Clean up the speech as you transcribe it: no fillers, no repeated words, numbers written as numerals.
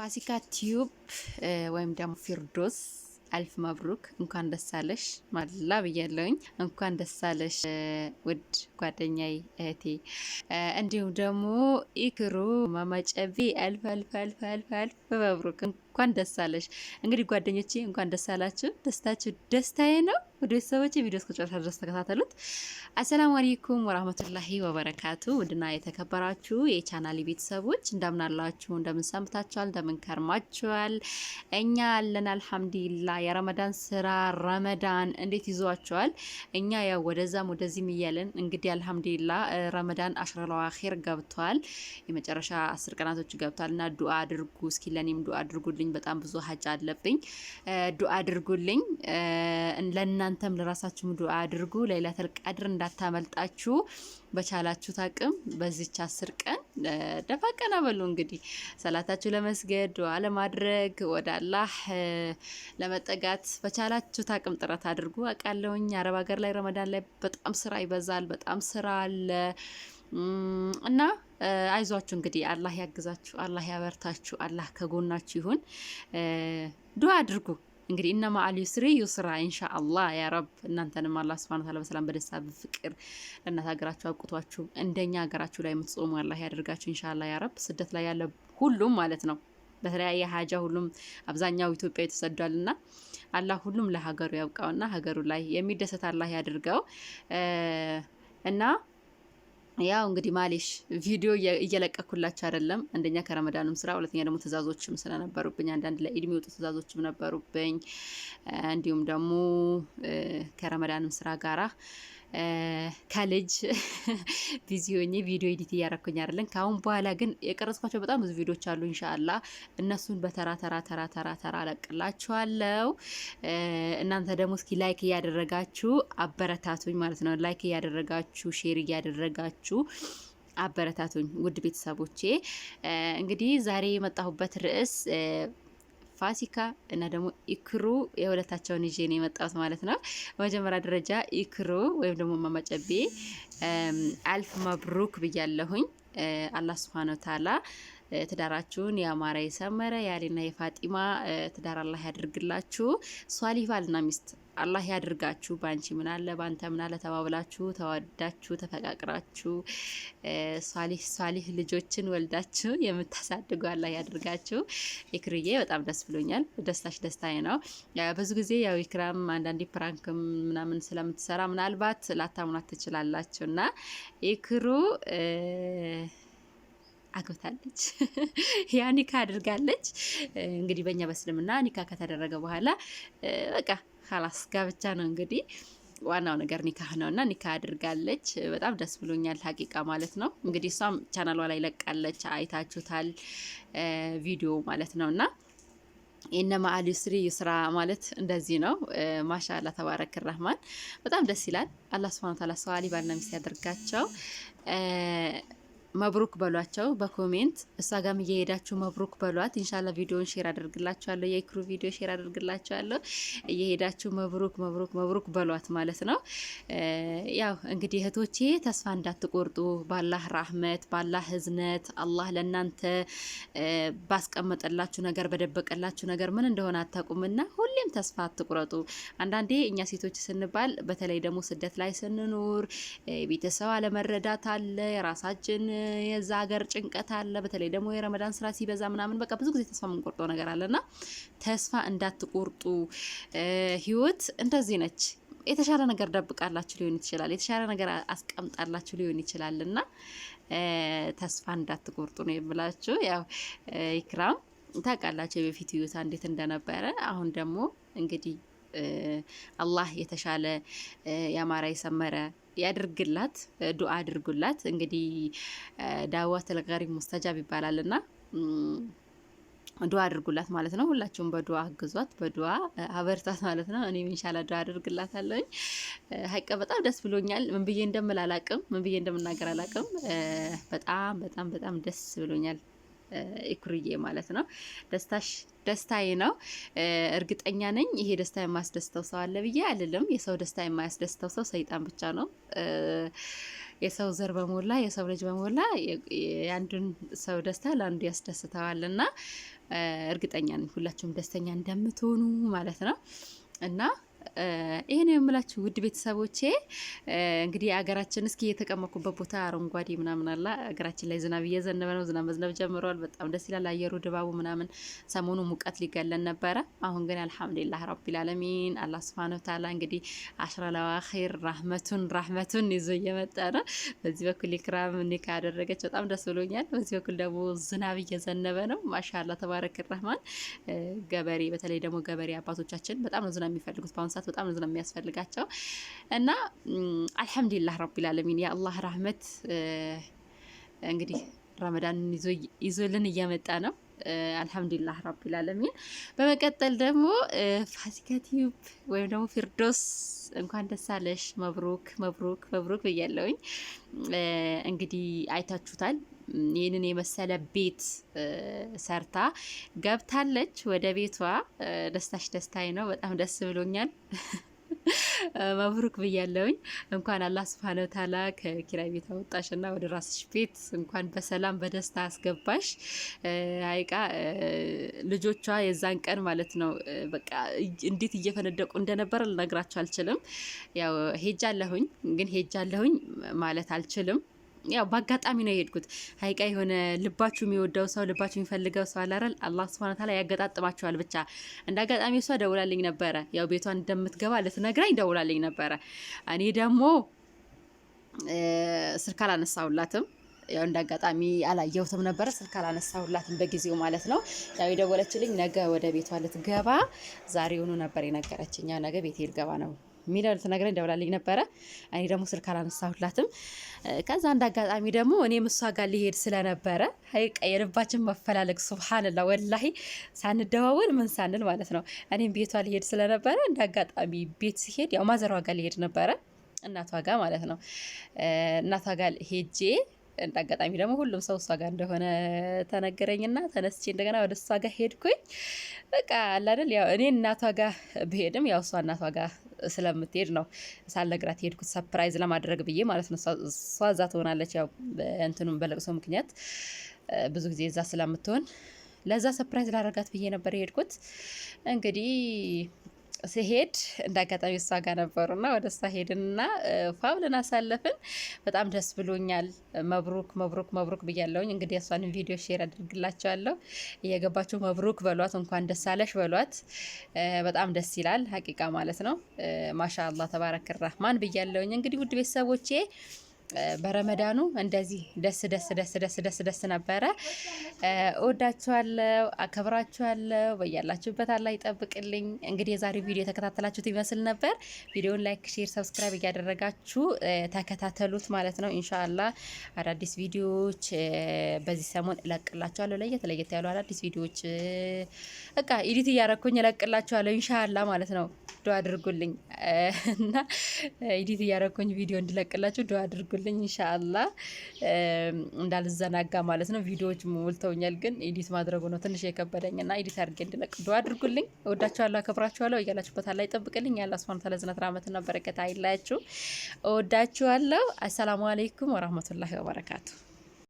ፋሲካ ቲዩብ ወይም ደግሞ ፊርዶስ አልፍ መብሩክ እንኳን ደስ አለሽ ማላ ብያለሁኝ። እንኳን ደስ አለሽ ውድ ጓደኛዬ እህቴ፣ እንዲሁም ደግሞ ኢክሩ ማማጨቢ አልፍ አልፍ አልፍ አልፍ አልፍ መብሩክ እንኳን ደስ አለሽ። እንግዲህ ጓደኞቼ እንኳን ደስ አላችሁ። ደስታችሁ ደስታዬ ነው። ወደ ቤተሰቦቼ ቪዲዮ እስከጨረሻ ድረስ ተከታተሉት። አሰላሙ አለይኩም ወራህመቱላሂ ወበረካቱ። ውድና የተከበራችሁ የቻናሌ ቤተሰቦች እንደምናላችሁ፣ እንደምንሰምታችኋል፣ እንደምንከርማችኋል? እኛ አለን አልሐምዱሊላህ። የረመዳን ስራ ረመዳን እንዴት ይዟችኋል? እኛ ያው ወደዛም ወደዚህም እያለን እንግዲህ አልሐምዱሊላህ ረመዳን አሽረል አዋኺር ገብቷል። የመጨረሻ 10 ቀናቶች ገብቷልና ዱአ አድርጉ። እስኪ ለኔም ዱአ አድርጉልኝ። በጣም ብዙ ሀጅ አለብኝ። ዱአ አድርጉልኝ። ለእናንተም ለራሳችሁም ዱአ አድርጉ። ለይለቱል ቀድር እንዳታመልጣችሁ። በቻላችሁት አቅም በዚች 10 ቀን ደፋ ቀና በሉ። እንግዲህ ሰላታችሁ ለመስገድ ዱአ ለማድረግ ወደ አላህ ለመጠጋት በቻላችሁት አቅም ጥረት አድርጉ። አውቃለሁኝ አረብ ሀገር ላይ ረመዳን ላይ በጣም ስራ ይበዛል፣ በጣም ስራ አለ እና አይዟችሁ። እንግዲህ አላህ ያግዛችሁ፣ አላህ ያበርታችሁ፣ አላህ ከጎናችሁ ይሁን። ዱአ አድርጉ። እንግዲህ እነማ አል ዩስሪ ዩስራ ኢንሻአላህ ያ ረብ። እናንተንም አላህ ሱብሃነሁ ወተዓላ በሰላም በደስታ በፍቅር ለእናት ሀገራችሁ አብቅቷችሁ እንደኛ ሀገራችሁ ላይ የምትጾሙ አላህ ያደርጋችሁ ኢንሻአላህ ያ ረብ። ስደት ላይ ያለ ሁሉም ማለት ነው በተለያየ ሀጃ ሁሉም አብዛኛው ኢትዮጵያ ተሰዷልና አላህ ሁሉም ለሀገሩ ያብቃውና ሀገሩ ላይ የሚደሰት አላህ ያድርገው እና ያው እንግዲህ ማሌሽ ቪዲዮ እየለቀኩላችሁ አይደለም። አንደኛ ከረመዳኑም ስራ፣ ሁለተኛ ደግሞ ትእዛዞችም ስለነበሩብኝ አንዳንድ ለኢድ የሚወጡ ትእዛዞችም ነበሩብኝ። እንዲሁም ደግሞ ከረመዳኑም ስራ ጋራ ከልጅ ቢዚ ሆኜ ቪዲዮ ኤዲት እያረኩኝ አይደለም። ካሁን በኋላ ግን የቀረጽኳቸው በጣም ብዙ ቪዲዮዎች አሉ። ኢንሻአላህ እነሱን በተራ ተራ አለቅላችኋለሁ። እናንተ ደግሞ እስኪ ላይክ እያደረጋችሁ አበረታቱኝ ማለት ነው። ላይክ እያደረጋችሁ ሼር እያደረጋችሁ አበረታቱኝ ውድ ቤተሰቦቼ። እንግዲህ ዛሬ የመጣሁበት ርዕስ ፋሲካ እና ደግሞ ኢክሩ የሁለታቸውን ይዤ ነው የመጣሁት ማለት ነው። በመጀመሪያ ደረጃ ኢክሩ ወይም ደግሞ ማማጨቤ አልፍ መብሩክ ብያለሁኝ። አላህ ሱብሃነሁ ወተዓላ ትዳራችሁን ያማረ የሰመረ የአሊና የፋጢማ ትዳር አላህ ያድርግላችሁ። ሷሊህ ባልና ሚስት አላህ ያድርጋችሁ። ባንቺ ምን አለ ባንተ ምን አለ ተባብላችሁ ተዋዳችሁ ተፈቃቅራችሁ ሷሊህ ልጆችን ወልዳችሁ የምታሳድጉ አላህ ያድርጋችሁ። ኢክሩዬ በጣም ደስ ብሎኛል። ደስታሽ ደስታዬ ነው። ብዙ ጊዜ ያው ኢክራም አንዳንዴ ፕራንክም ምናምን ስለምትሰራ ምናልባት ላታምኗት ትችላላችሁና ኢክሩ አግብታለች። ያ ኒካ አድርጋለች። እንግዲህ በእኛ በእስልምና ኒካ ከተደረገ በኋላ በቃ ኻላስ ጋብቻ ነው። እንግዲህ ዋናው ነገር ኒካህ ነውና ኒካ አድርጋለች። በጣም ደስ ብሎኛል ሀቂቃ ማለት ነው። እንግዲህ እሷም ቻናሏ ላይ ለቃለች፣ አይታችሁታል ቪዲዮ ማለት ነውና ኢነማ አል ዩስሪ ዩስራ ማለት እንደዚህ ነው። ማሻአላ ተባረክ ረህማን በጣም ደስ ይላል። አላህ ሱብሃነሁ ወተዓላ ሷሊህ ባልና ሚስት ያደርጋቸው። መብሩክ በሏቸው በኮሜንት። እሷ ጋም እየሄዳችሁ መብሩክ በሏት። ኢንሻአላህ ቪዲዮን ሼር አድርግላችኋለሁ። የኢክሩ ቪዲዮ ሼር አድርግላችኋለሁ። እየሄዳችሁ መብሩክ መብሩክ መብሩክ በሏት ማለት ነው። ያው እንግዲህ እህቶቼ ተስፋ እንዳትቆርጡ። ባላህ ራህመት ባላህ ህዝነት አላህ ለናንተ ባስቀመጠላችሁ ነገር በደበቀላችሁ ነገር ምን እንደሆነ አታውቁምና ሁሌም ተስፋ አትቁረጡ። አንዳንዴ እኛ ሴቶች ስንባል በተለይ ደግሞ ስደት ላይ ስንኖር ቤተሰብ አለመረዳት አለ፣ የራሳችን የዛ ሀገር ጭንቀት አለ። በተለይ ደግሞ የረመዳን ስራ ሲበዛ ምናምን በቃ ብዙ ጊዜ ተስፋ የምንቆርጠው ነገር አለና ተስፋ እንዳትቆርጡ። ህይወት እንደዚህ ነች። የተሻለ ነገር ደብቃላችሁ ሊሆን ይችላል፣ የተሻለ ነገር አስቀምጣላችሁ ሊሆን ይችላልና ተስፋ እንዳትቆርጡ ነው የምላችሁ። ያው ኢክራም ታውቃላችሁ የበፊት ህይወቷ እንዴት እንደነበረ። አሁን ደግሞ እንግዲህ አላህ የተሻለ ያማረ የሰመረ ያድርግላት። ዱአ አድርጉላት። እንግዲህ ዳዋቱል ገሪብ ሙስተጃብ ይባላልና ዱአ አድርጉላት ማለት ነው። ሁላችሁም በዱአ አግዟት፣ በዱአ አበርታት ማለት ነው። እኔም ኢንሻአላህ ዱአ አድርግላታለሁ። ሀቂቃ በጣም ደስ ብሎኛል። ምን ብዬ እንደምል አላቅም፣ ምን ብዬ እንደምናገር አላቅም። በጣም በጣም በጣም ደስ ብሎኛል ኢክሩዬ ማለት ነው። ደስታሽ ደስታዬ ነው። እርግጠኛ ነኝ ይሄ ደስታ የማያስደስተው ሰው አለ ብዬ አልልም። የሰው ደስታ የማያስደስተው ሰው ሰይጣን ብቻ ነው። የሰው ዘር በሞላ የሰው ልጅ በሞላ የአንዱን ሰው ደስታ ለአንዱ ያስደስተዋልና እርግጠኛ ነኝ ሁላችሁም ደስተኛ እንደምትሆኑ ማለት ነው እና ይሄን የምላችሁ ውድ ቤተሰቦቼ እንግዲህ አገራችን እስኪ የተቀመኩበት ቦታ አረንጓዴ ምናምን አላ አገራችን ላይ ዝናብ እየዘነበ ነው። ዝናብ መዝነብ ጀምሯል። በጣም ደስ ይላል አየሩ ድባቡ ምናምን። ሰሞኑ ሙቀት ሊገለን ነበረ። አሁን ግን አልሐምዱሊላህ ረቢል ዓለሚን አላህ ሱብሓነሁ ወተዓላ እንግዲህ አሽራ ለዋኺር ራህመቱን ይዞ እየመጣ ነው። በዚህ በኩል ኢክራም ኒካ ያደረገች በጣም ደስ ብሎኛል። በዚህ በኩል ደግሞ ዝናብ እየዘነበ ነው። ማሻአላህ ተባረከ ረህማን። ገበሬ በተለይ ደግሞ ገበሬ አባቶቻችን በጣም ነው ዝናብ የሚፈልጉት ሰዓት በጣም ነው የሚያስፈልጋቸው እና አልሐምዱሊላህ ረቢል ዓለሚን የአላህ ረህመት እንግዲህ ረመዳንን ይዞልን እየመጣ ነው። አልሐምዱሊላህ ረቢል ዓለሚን። በመቀጠል ደግሞ ፋሲካ ቲዩብ ወይም ደግሞ ፊርዶስ እንኳን ደስ አለሽ፣ መብሩክ መብሩክ መብሩክ ብያለሁኝ። እንግዲህ አይታችሁታል። ይህንን የመሰለ ቤት ሰርታ ገብታለች ወደ ቤቷ። ደስታሽ ደስታዬ ነው። በጣም ደስ ብሎኛል። መብሩክ ብያለሁኝ። እንኳን አላህ ሱብሓነሁ ወተዓላ ከኪራይ ቤት አወጣሽና ወደ ራስሽ ቤት እንኳን በሰላም በደስታ አስገባሽ። ሀይቃ ልጆቿ የዛን ቀን ማለት ነው በቃ እንዴት እየፈነደቁ እንደነበረ ልነግራቸው አልችልም። ያው ሄጃለሁኝ፣ ግን ሄጃለሁኝ ማለት አልችልም። ያው በአጋጣሚ ነው የሄድኩት። ሀይቃ የሆነ ልባችሁ የሚወደው ሰው ልባችሁ የሚፈልገው ሰው አላረል አላህ ሱብሓነሁ ወተዓላ ያገጣጥማቸዋል። ብቻ እንደ አጋጣሚ እሷ ደውላልኝ ነበረ። ያው ቤቷን እንደምትገባ ልትነግራኝ ደውላልኝ ነበረ። እኔ ደግሞ ስልክ አላነሳሁላትም። ያው እንደ አጋጣሚ አላየሁትም ነበረ። ስልክ አላነሳሁላትም በጊዜው ማለት ነው። ያው የደወለችልኝ ነገ ወደ ቤቷ ልትገባ ዛሬውኑ ነበር የነገረችኝ። ነገ ቤቴ ልገባ ነው ሚለው ልትነግረኝ ደውላልኝ ነበረ። እኔ ደግሞ ስልክ አላነሳሁላትም። ከዛ እንደ አጋጣሚ ደግሞ እኔም እሷ ጋር ሊሄድ ስለነበረ ሀይቅ የልባችን መፈላለግ ሱብሃንላ ወላሂ ሳንደዋወል ምን ሳንል ማለት ነው። እኔም ቤቷ ሊሄድ ስለነበረ እንደ አጋጣሚ ቤት ሲሄድ ያው ማዘሯ ጋር ሊሄድ ነበረ፣ እናቷ ጋር ማለት ነው። እናቷ ጋር ሄጄ እንደ አጋጣሚ ደግሞ ሁሉም ሰው እሷ ጋር እንደሆነ ተነገረኝና ተነስቼ እንደገና ወደ እሷ ጋር ሄድኩኝ። በቃ አለ አይደል ያው እኔ እናቷ ጋር ብሄድም ያው እሷ እናቷ ጋር ስለምትሄድ ነው ሳልነግራት ሄድኩት፣ ሰርፕራይዝ ለማድረግ ብዬ ማለት ነው። እሷ እዛ ትሆናለች ያው እንትኑም በለቅሶ ምክንያት ብዙ ጊዜ እዛ ስለምትሆን ለዛ ሰርፕራይዝ ላደርጋት ብዬ ነበር የሄድኩት። እንግዲህ ሲሄድ እንደ አጋጣሚ እሷ ጋር ነበሩና ወደ እሷ ሄድንና ፋብልን አሳለፍን። በጣም ደስ ብሎኛል። መብሩክ መብሩክ መብሩክ ብያለሁኝ። እንግዲህ እሷንም ቪዲዮ ሼር አድርግላቸዋለሁ። እየገባችሁ መብሩክ በሏት፣ እንኳን ደስ አለሽ በሏት። በጣም ደስ ይላል ሀቂቃ ማለት ነው። ማሻአላህ ተባረከ ረህማን ብያለሁኝ። እንግዲህ ውድ ቤተሰቦቼ በረመዳኑ እንደዚህ ደስ ደስ ደስ ደስ ደስ ደስ ነበረ። እወዳችኋለሁ፣ አከብራችኋለሁ። በያላችሁበት አላህ ይጠብቅልኝ። እንግዲህ የዛሬው ቪዲዮ የተከታተላችሁት ይመስል ነበር። ቪዲዮውን ላይክ፣ ሼር፣ ሰብስክራይብ እያደረጋችሁ ተከታተሉት ማለት ነው። ኢንሻአላህ አዳዲስ ቪዲዮዎች በዚህ ሰሞን እለቅላችኋለሁ። ለየት ያሉ አዳዲስ ቪዲዮዎች በቃ ኤዲት እያረኩኝ እለቅላችኋለሁ ኢንሻአላህ ማለት ነው። ዱአ አድርጉልኝ እና ኤዲት እያረኩኝ ቪዲዮ እንድለቅላችሁ ዱአ አድርጉልኝ ኢንሻአላህ እንዳልዘናጋ ማለት ነው። ቪዲዮዎች ሞልተውኛል፣ ግን ኤዲት ማድረጉ ነው ትንሽ የከበደኝና ኤዲት አድርጌ እንድለቅ ዱአ አድርጉልኝ። እወዳችኋለሁ፣ አከብራችኋለሁ። እያላችሁበት አላህ ይጠብቅልኝ። ያላህ ሱብሃነሁ ወተዓላ ዝነት ረህመትና በረከት አይለያችሁ። እወዳችኋለሁ። አሰላሙ አለይኩም ወራህመቱላሂ ወበረካቱ።